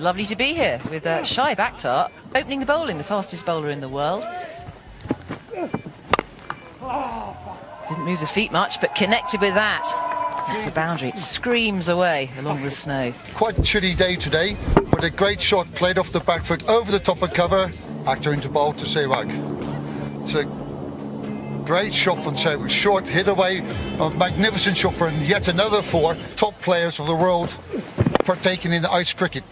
Lovely to be here with Sehwag Akhtar opening the bowling, the fastest bowler in the world. Didn't move the feet much, but connected with that. That's a boundary. It screams away along the snow. Quite a chilly day today, but a great shot played off the back foot over the top of cover. Akhtar into bowl to Sehwag. It's a great shot from Sehwag. Short hit away, a magnificent shot for yet another four top players of the world partaking in the ice cricket.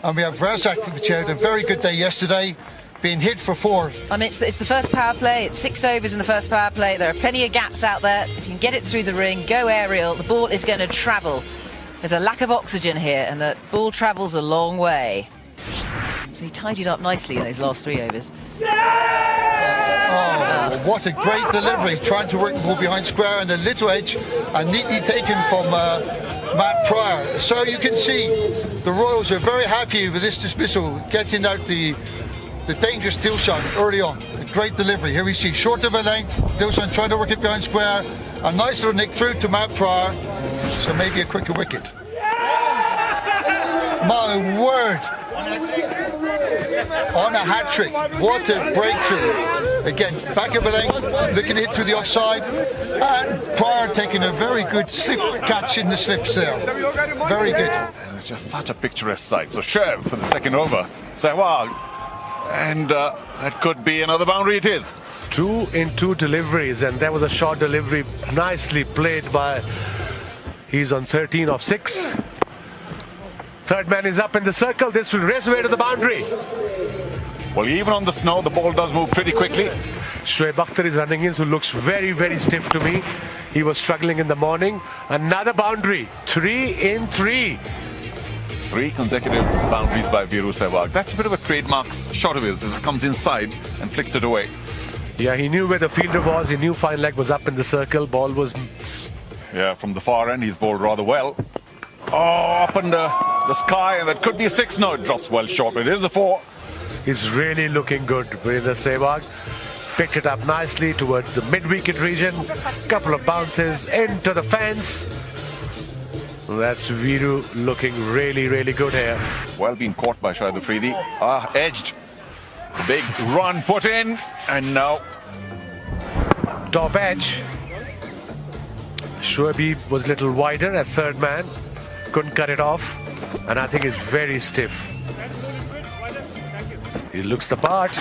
And we have Razak, which had a very good day yesterday, being hit for four. I mean, it's the first power play. It's 6 overs in the first power play. There are plenty of gaps out there. If you can get it through the ring, go aerial, the ball is going to travel. There's a lack of oxygen here, and the ball travels a long way. So he tidied up nicely in those last 3 overs. Oh, what a great delivery, trying to work the ball behind square and a little edge, and neatly taken from Matt Pryor. So you can see the Royals are very happy with this dismissal, getting out the dangerous Dilshan early on. A great delivery. Here we see short of a length, Dilshan trying to work it behind square, a nice little nick through to Matt Pryor, so maybe a quicker wicket. My word! On a hat-trick, what a breakthrough. Again, back of a length, looking to hit through the offside, and Pryor taking a very good slip catch in the slips there. Very good. And it's just such a picturesque sight. So Shev for the second over, Sehwag, and that could be another boundary. It is. 2 in 2 deliveries, and there was a short delivery nicely played by, he's on 13 of 6. Third man is up in the circle. This will race away to the boundary. Well, even on the snow, the ball does move pretty quickly. Sehwag Akhtar is running in, who looks very, very stiff to me. He was struggling in the morning. Another boundary. 3 in 3. 3 consecutive boundaries by Viru Sehwag. That's a bit of a trademark shot of his as it comes inside and flicks it away. Yeah, he knew where the fielder was. He knew fine leg was up in the circle. Ball was... Yeah, from the far end, he's bowled rather well. Oh, up in the sky, and that could be a 6. No, it drops well short, but it is a 4. He's really looking good with the Sehwag. Picked it up nicely towards the mid-wicket region. Couple of bounces into the fence. That's Viru looking really, really good here. Well being caught by Shahid Afridi. Edged. Big run put in, and now top edge. Shoaib was a little wider at third man. Couldn't cut it off, and I think it's very stiff. He looks the part.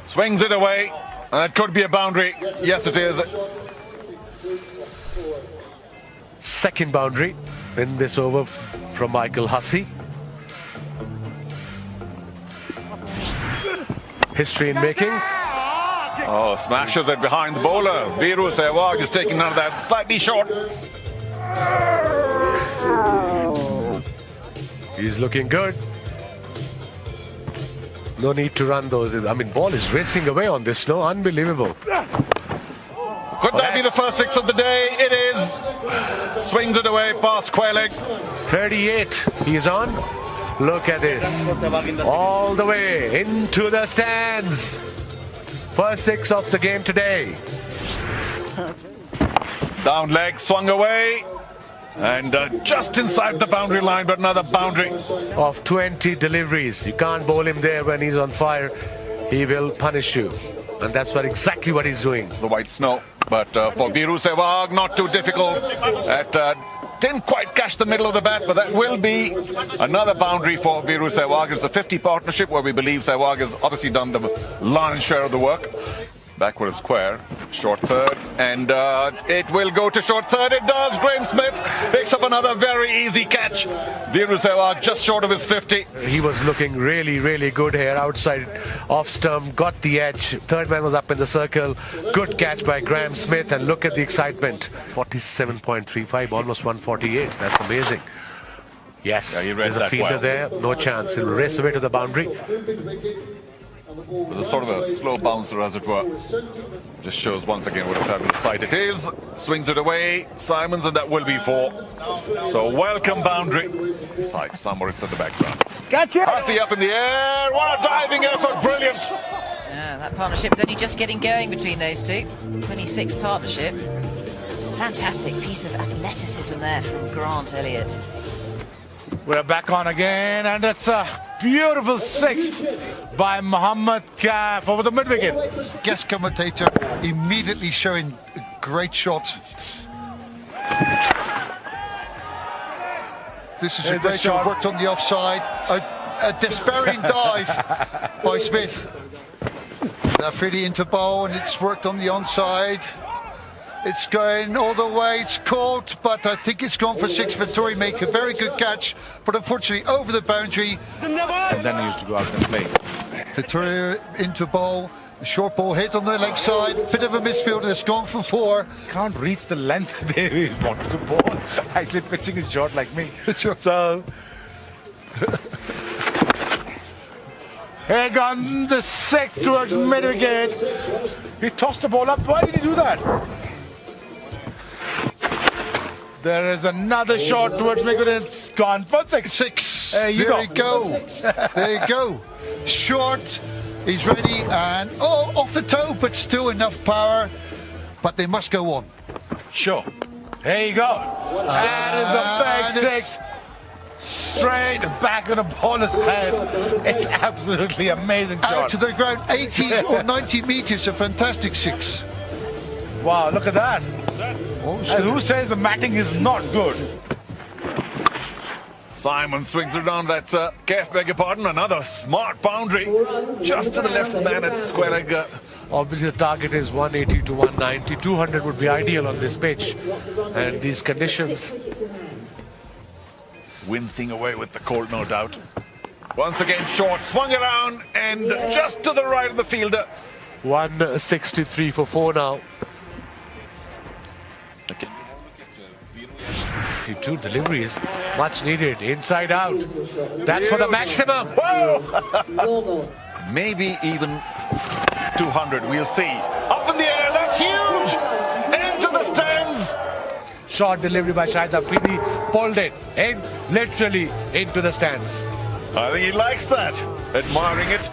Swings it away, and that could be a boundary. Yes, it is. Second boundary in this over from Michael Hussey. History in making. Oh, smashes it behind the bowler. Viru Sehwag is taking none of that. Slightly short. He's looking good. No need to run those. I mean, ball is racing away on this snow. Unbelievable. Could that be the first 6 of the day? It is. Swings it away past Quaileg. 38. He's on. Look at this. All the way into the stands. First 6 of the game today. Down leg, swung away. And just inside the boundary line, but another boundary. Of 20 deliveries. You can't bowl him there when he's on fire. He will punish you. And that's exactly what he's doing. The white snow. But for Viru Sehwag, not too difficult. Didn't quite catch the middle of the bat, but that will be another boundary for Viru Sehwag. It's a 50 partnership where we believe Sehwag has obviously done the lion's share of the work. Backward square, short third, and it will go to short third. It does. Graham Smith picks up another very easy catch. Viru Sehwag just short of his 50. He was looking really, really good here outside off stump, got the edge. Third man was up in the circle. Good catch by Graham Smith, and look at the excitement. 47.35, almost 148. That's amazing. Yes, yeah, there's a fielder there. No chance. He'll race away to the boundary. With a sort of a slow bouncer, as it were. Just shows once again what a fabulous sight it is. Swings it away, Simons, and that will be 4. So welcome boundary. Sight, Samoritz at the background. Gotcha! Hussey up in the air. What a diving effort! Brilliant. Yeah, that partnership is only just getting going between those two. 26 partnership. Fantastic piece of athleticism there from Grant Elliott. We're back on again, and it's a beautiful 6 by Mohammad Kaf over the mid-wicket. Guest commentator immediately showing a great shot. This is a great shot, worked on the offside. A despairing dive by Smith. Afridi into bowl, and it's worked on the onside. It's going all the way, it's caught, but I think it's gone for 6 for Tory. Make a very good catch, but unfortunately over the boundary. And then he used to go out and play. Victoria into bowl, the short ball hit on the leg side, bit of a misfield, and it's gone for 4. Can't reach the length they wanted to bowl. I said pitching is short like me. Sure. So here gone the 6 towards mid-wicket. He tossed the ball up. Why did he do that? There is another shot towards mid-wicket, and it's gone for 6. 6. There you go. There you go. Short. He's ready, and off the toe, but still enough power. But they must go on. Sure. There you go. That is a big 6. Straight back on the bowler's head. It's absolutely amazing shot. Out to the ground, 80 or 90 meters, a fantastic 6. Wow, look at that. And who says the matting is not good? Simon swings it down. That's Kef, beg your pardon. Another smart boundary. Just to the left of the man at square leg. Obviously, the target is 180 to 190. 200 would be ideal on this pitch. And these conditions. Wincing away with the cold, no doubt. Once again, short, swung around, and just to the right of the fielder. 163 for 4 now. 2 deliveries, much needed, inside out. That's for the maximum. Whoa! Maybe even 200, we'll see. Up in the air, that's huge! Into the stands! Short delivery by Shahid Afridi, pulled it in, literally into the stands. I think he likes that, admiring it.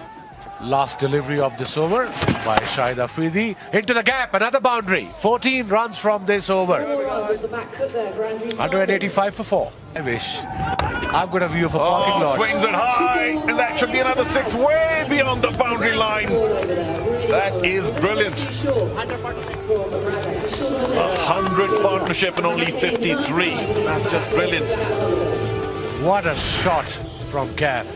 Last delivery of this over by Shahid Afridi, into the gap, another boundary. 14 runs from this over. 185 for 4. I wish I've got a view of a parking lot. Swings it high, and that should be another 6 way beyond the boundary line. That is brilliant. 100 partnership and only 53. That's just brilliant. What a shot from Kaf.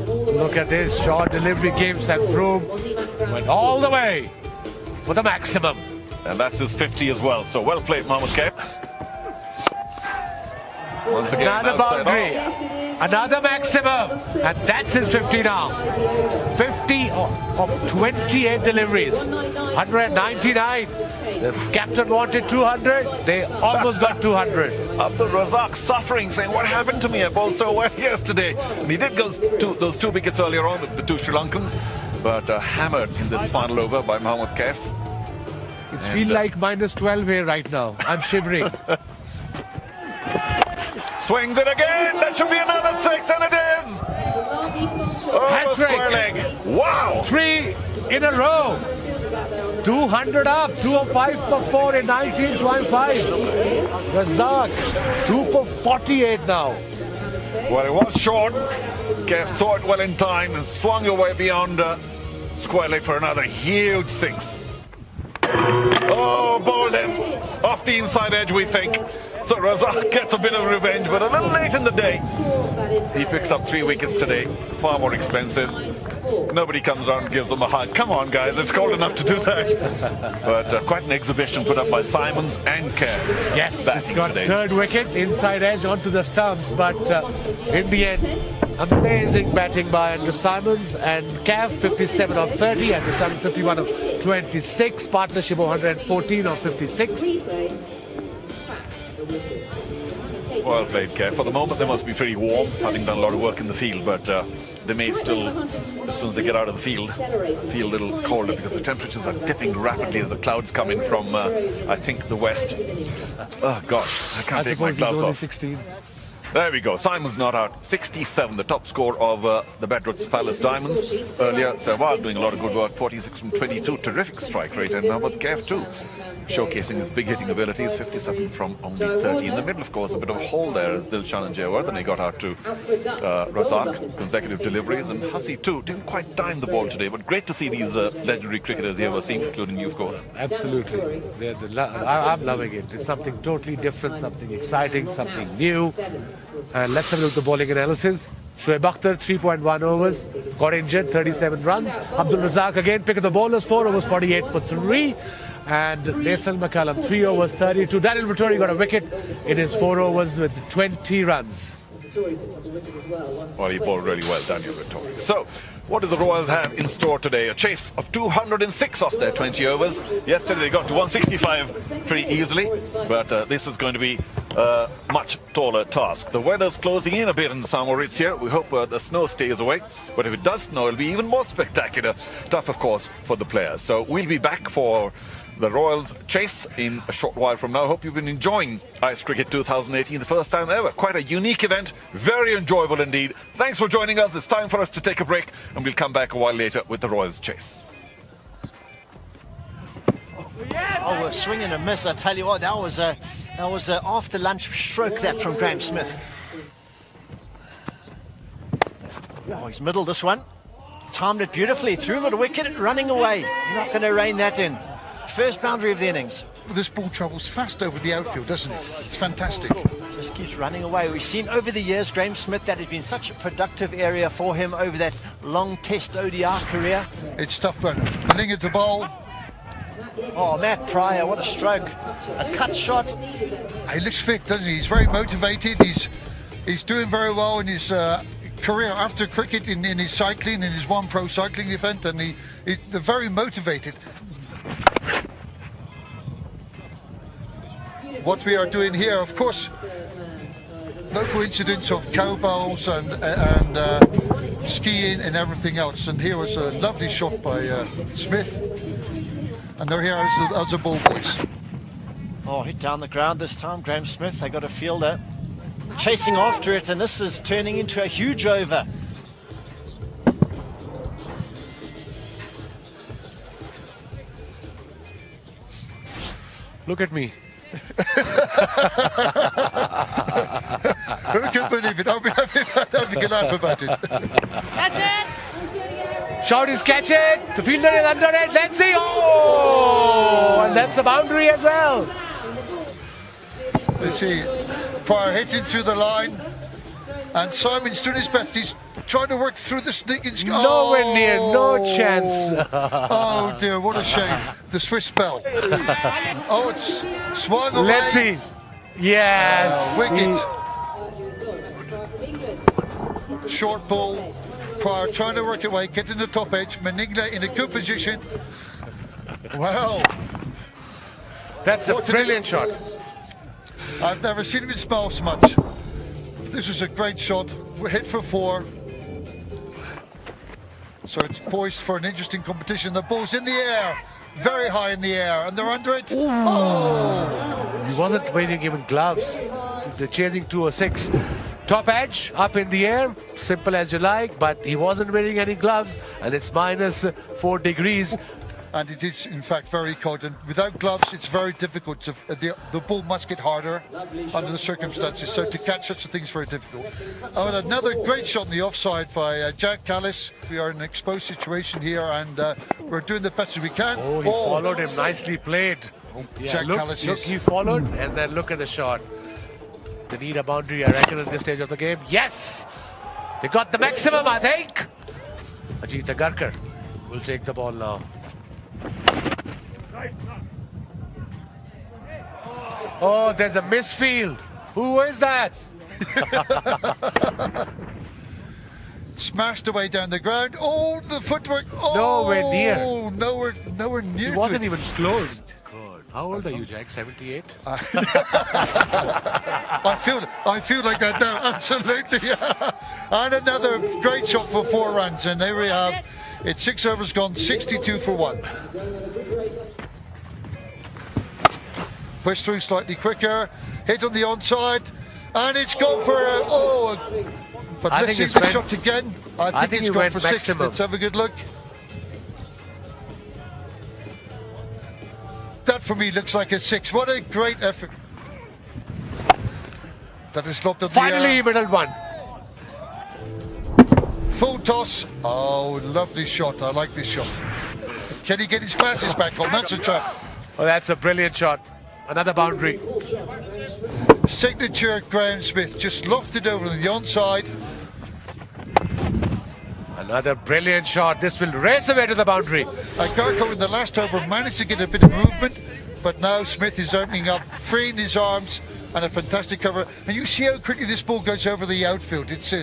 Look at this, short delivery, gives and through. Went all the way for the maximum. And that's his 50 as well. So well played, Mohammad Kaf. Once again, another boundary, another maximum, and that's his 50 now. 50 of 28 deliveries, 199. The captain wanted 200, they almost got 200. Abdul Razak suffering, saying, what happened to me? I bowled so well yesterday. And he did go those 2 wickets earlier on with the 2 Sri Lankans, but hammered in this final over by Mohammad Kaf. It feels like minus 12 here right now. I'm shivering. Swings it again. That should be another 6, and it is. Oh, square leg. Wow. 3 in a row. 200 up. 205 for 4 in 19.5. Razak, 2 for 48 now. Well, it was short. Kaf saw it well in time and swung away beyond square leg for another huge 6. Oh, bowled in. Off the inside edge, we think. So Razak gets a bit of revenge, but a little late in the day. He picks up 3 wickets today, far more expensive. Nobody comes around and gives them a hug. Come on, guys, it's cold enough to do that. But quite an exhibition put up by Simons and Kaf. Yes, it's got today. 3rd wicket, inside edge onto the stumps, but in the end, amazing batting by Andrew Simons and Kaf, 57 of 30, and Simons 51 of 26, partnership of 114 of 56. Well played, Kaf. For the moment, they must be pretty warm, having done a lot of work in the field, but they may still, as soon as they get out of the field, feel a little colder because the temperatures are dipping rapidly as the clouds come in from, I think, the west. Oh, gosh, I can't take my gloves off. 16. There we go. Simon's not out. 67, the top score of the Bedroots Palace Diamonds. Earlier, Sehwag doing a lot of good work. 46 from 22. Terrific strike rate. And now with Kev too, showcasing his big hitting abilities. 57 from only 30. In the middle, of course, a bit of a hole there as Dilshan and Sehwag. And he got out to Razak. Consecutive deliveries. And Hussey too. Didn't quite time the ball today. But great to see these legendary cricketers you ever seen, including you, of course. Absolutely. I'm loving it. It's something totally different, something exciting, something new. And let's have a look at the bowling analysis. Shoaib Akhtar, 3.1 overs, got injured, 37 runs. Abdul Razak again, pick of the bowlers, 4 overs, 48 for 3. And Naisal McCallum, 3 overs, 32. Daniel Vettori got a wicket in his 4 overs with 20 runs. Well, he bowled really well, Daniel Vettori. So, what do the Royals have in store today? A chase of 206 off their 20 overs. Yesterday they got to 165 pretty easily, but this is going to be a much taller task. The weather's closing in a bit in St. Moritz here. We hope the snow stays away, but if it does snow, it'll be even more spectacular. Tough, of course, for the players. So we'll be back for the Royals chase in a short while from now. Hope you've been enjoying Ice Cricket 2018, the first time ever. Quite a unique event, very enjoyable indeed. Thanks for joining us. It's time for us to take a break, and we'll come back a while later with the Royals chase. Oh, a swing and a miss. I tell you what, that was a after lunch stroke that from Graham Smith. Oh, he's middled this one. Timed it beautifully, threw it a wicket, running away. He's not going to rein that in. First boundary of the innings. This ball travels fast over the outfield, doesn't it? It's fantastic. Just keeps running away. We've seen over the years, Graham Smith, that has been such a productive area for him over that long Test ODI career. It's tough, but Malinga to bowl. Oh, Matt Pryor, what a stroke. A cut shot. He looks fit, doesn't he? He's very motivated. He's doing very well in his career after cricket, in his cycling, in his one pro cycling event, and they're very motivated. What we are doing here, of course, no coincidence of cowbells and skiing and everything else. And here was a lovely shot by Smith. And they're here as the ball boys. Oh, hit down the ground this time, Graham Smith. They got a fielder chasing after it, and this is turning into a huge over. Look at me. Who can believe it? I'll be having a laugh about it. Shout is catch it. The fielder is under it. Let's see. Oh! And that's a boundary as well. Let's see. Pryor hitting through the line. And Simon's doing his best. He's trying to work through the sneaking. Nowhere near. No chance. Oh dear, what a shame. The Swiss spell. Oh, it's swung away. Let's see. Yes. Wicket. Short ball. Pryor trying to work away, getting the top edge. Maningla in a good position. Well. That's a brilliant shot. I've never seen him smile so much. This was a great shot. We're hit for 4. So it's poised for an interesting competition. The ball's in the air, very high in the air, and they're under it. Ooh. Oh! He wasn't wearing even gloves. They're chasing 206. Top edge, up in the air, simple as you like, but he wasn't wearing any gloves, and it's minus 4 degrees. And it is, in fact, very cold. And without gloves, it's very difficult. The ball must get harder under the circumstances. So to catch such a thing is very difficult. Oh, and another great shot in the offside by Jack Callis. We are in an exposed situation here, and we're doing the best as we can. Oh, he followed him. Nicely played. Yeah, Jack Callis. Look, he followed, and then look at the shot. They need a boundary, I reckon, at this stage of the game. Yes! They got the maximum, I think. Ajit Agarkar will take the ball now. Oh, there's a misfield. Who is that? Smashed away down the ground. Oh, the footwork. Oh, nowhere near. Nowhere near. He wasn't even close. God, how old are you, Jack? 78? I feel like that now. Absolutely. And another great shot for 4 runs, and there we have. It's 6 overs gone, 62 for 1. Push through slightly quicker. Hit on the onside. And it's gone for but I let's think see it's the shot again. I think it's he gone went for 6. maximum. Let's have a good look. That for me looks like a 6. What a great effort. That is lobbed up Finally, middle one. Full toss. Oh, lovely shot. I like this shot. Can he get his passes back on? That's a trap. Oh, that's a brilliant shot. Another boundary. Signature Graham Smith, just lofted over the onside. Another brilliant shot. This will race away to the boundary. Garko in the last over managed to get a bit of movement, but now Smith is opening up, freeing his arms, and a fantastic cover. And you see how quickly this ball goes over the outfield. It's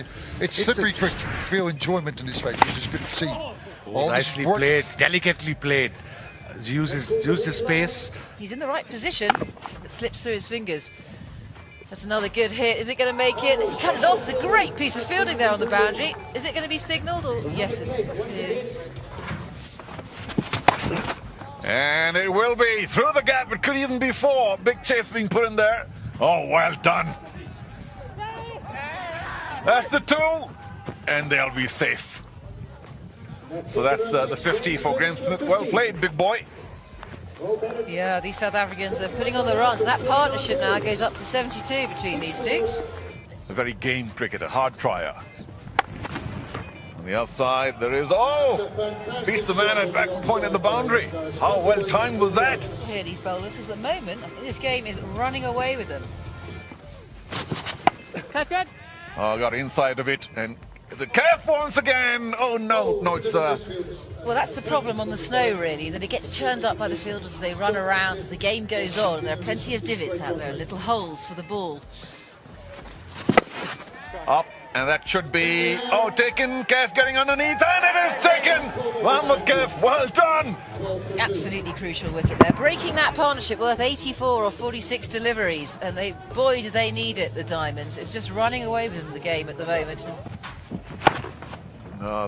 slippery quick. Real enjoyment in his face, which is good to see. Oh, nicely played, delicately played. Used his space. He's in the right position. It slips through his fingers. That's another good hit. Is it going to make it? Is he cut it off? It's a great piece of fielding there on the boundary. Is it going to be signalled? Or yes, it is. And it will be through the gap. It could even be 4. Big chase being put in there. Oh, well done. That's the 2, and they'll be safe. So that's the 50 for Graham Smith. Well played, big boy. Yeah, these South Africans are putting on the runs. That partnership now goes up to 72 between these two. A very game cricketer, hard trier. On the outside, there is, beats the man at back point at the boundary. How well timed was that? Here, these bowlers, because at the moment, I think this game is running away with them. Catch it. Oh, got inside of it, and is it Kef once again? Oh no, it's Well, that's the problem on the snow, really, that it gets churned up by the fielders as they run around, as the game goes on. There are plenty of divots out there, little holes for the ball. up, and that should be, taken. Kef getting underneath, and it is taken. One with Kef, well done. Absolutely crucial wicket there. Breaking that partnership worth 84 or 46 deliveries, and boy, do they need it, the Diamonds. It's just running away with them in the game at the moment.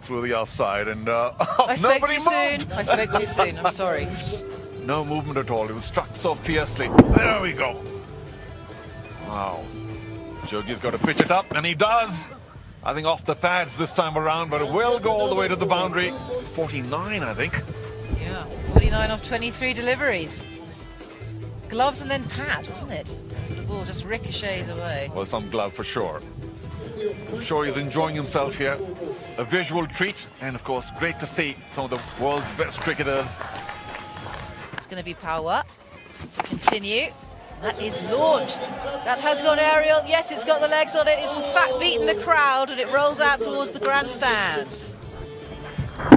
Through the offside, and I spoke nobody too moved. soon. I spoke too soon. I'm sorry. No movement at all. It was struck so fiercely. There we go. Wow. Jogie's got to pitch it up, and he does. I think off the pads this time around, but it will go all the way to the boundary. 49, I think. Yeah, 49 off 23 deliveries. Gloves and then pad, wasn't it? As the ball just ricochets away. Well, some glove for sure. I'm sure he's enjoying himself here. A visual treat, and of course, great to see some of the world's best cricketers. It's going to be power. So continue. That is launched. That has gone aerial. Yes, it's got the legs on it. It's in fact beaten the crowd, and it rolls out towards the grandstand.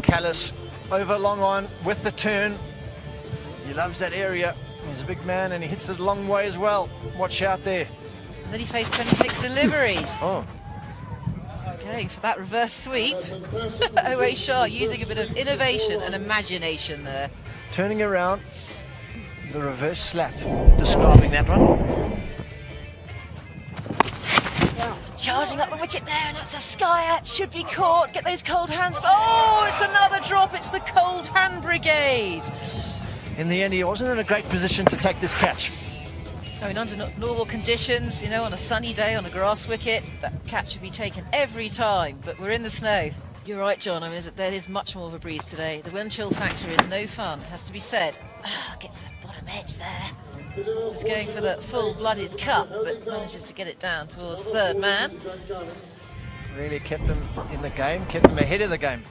Callis over long on with the turn. He loves that area. He's a big man and he hits it a long way as well. Watch out there. He's only faced 26 deliveries. Oh, Going for that reverse sweep. Owe Shah using a bit of innovation and imagination there. turning around. The reverse slap, describing that one. Charging up the wicket there, and that's a skyer. Should be caught. Get those cold hands. Oh, it's another drop. It's the cold hand brigade. In the end, he wasn't in a great position to take this catch. I mean, under normal conditions, you know, on a sunny day on a grass wicket, that catch should be taken every time. But we're in the snow. You're right, John. I mean, there is much more of a breeze today. The wind chill factor is no fun, has to be said. Gets a bottom edge there. Just going for the full-blooded cut, but manages to get it down towards third man. Really kept them in the game, kept them ahead of the game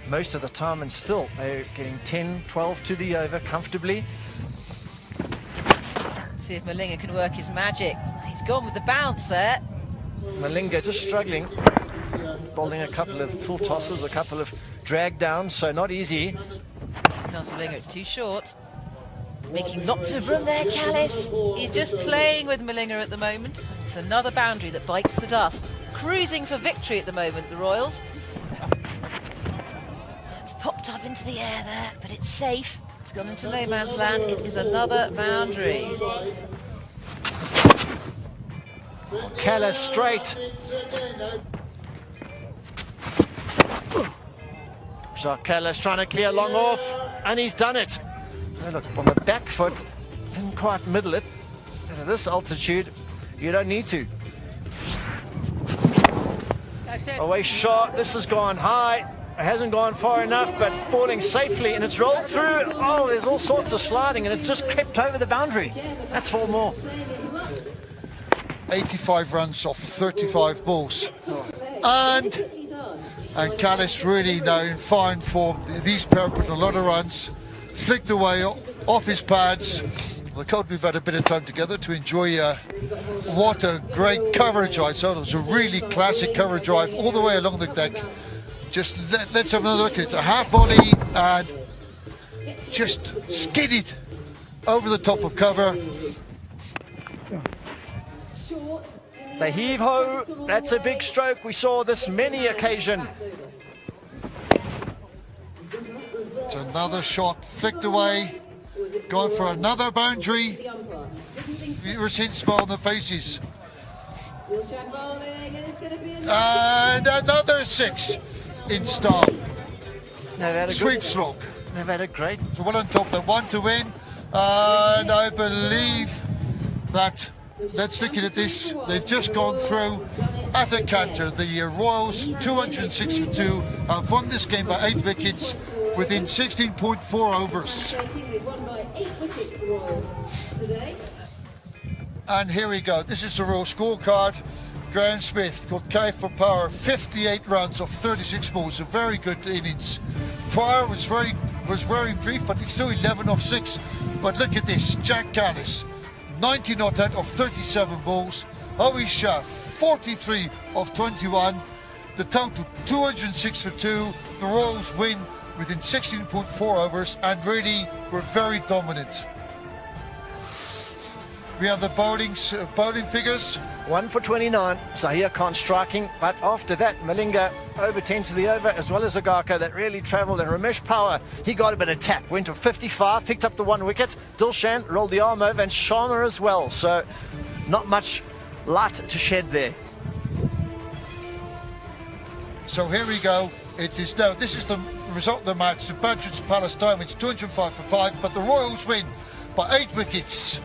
most of the time, and still they're getting 10, 12 to the over comfortably. See if Malinga can work his magic. He's gone with the bounce there. Malinga just struggling, bowling a couple of full tosses, a couple of drag downs, so not easy. Castle Malinga, it's too short. Making lots of room there, Callis. He's just playing with Malinga at the moment. It's another boundary that bites the dust. Cruising for victory at the moment, the Royals. It's popped up into the air there, but it's safe. It's gone into no man's land. It is another boundary. Callis straight. Jacques Callis trying to clear long off, and he's done it. Oh, look, on the back foot, didn't quite middle it. And at this altitude, you don't need to. Away shot. This has gone high. It hasn't gone far enough, but falling safely, and it's rolled through. Oh, there's all sorts of sliding, and it's just crept over the boundary. That's 4 more. 85 runs off 35 balls. And Callis really now in fine form. These pair put a lot of runs, flicked away off his pads. The coach, we've had a bit of time together to enjoy what a great coverage I saw. It was a really classic cover drive all the way along the deck. Just let's have another look at it. A half volley and just skidded over the top of cover. The heave-ho, that's a big stroke. We saw this many occasion. It's another shot, flicked away, gone for another boundary. You were seeing smile on the faces. And another 6 in style. Sweep slog. They've had a great. So well on top, the 1 to win. And I believe that, let's look at this, they've just gone through at a canter. The Royals, 206 for 2, have won this game by 8 wickets within 16.4 overs. And here we go, this is the Royal scorecard. Graham Smith got K for power, 58 runs off 36 balls, a very good innings. Pryor was very brief, but it's still 11 off 6. But look at this, Jack Callis, 90 not out of 37 balls. Howie Shah, 43 of 21. The total 206 for 2. The Royals win within 16.4 overs and really were very dominant. We have the bowling figures. 1 for 29, Zahir Khan striking, but after that, Malinga over 10 to the over, as well as Agaka that really travelled, and Ramesh Power, he got a bit of tap, went to 55, picked up the 1 wicket. Dilshan rolled the arm over, and Sharma as well, so not much light to shed there. So here we go. It is now, this is the result of the match. The Badger's Palace Diamonds 205 for 5, but the Royals win by 8 wickets.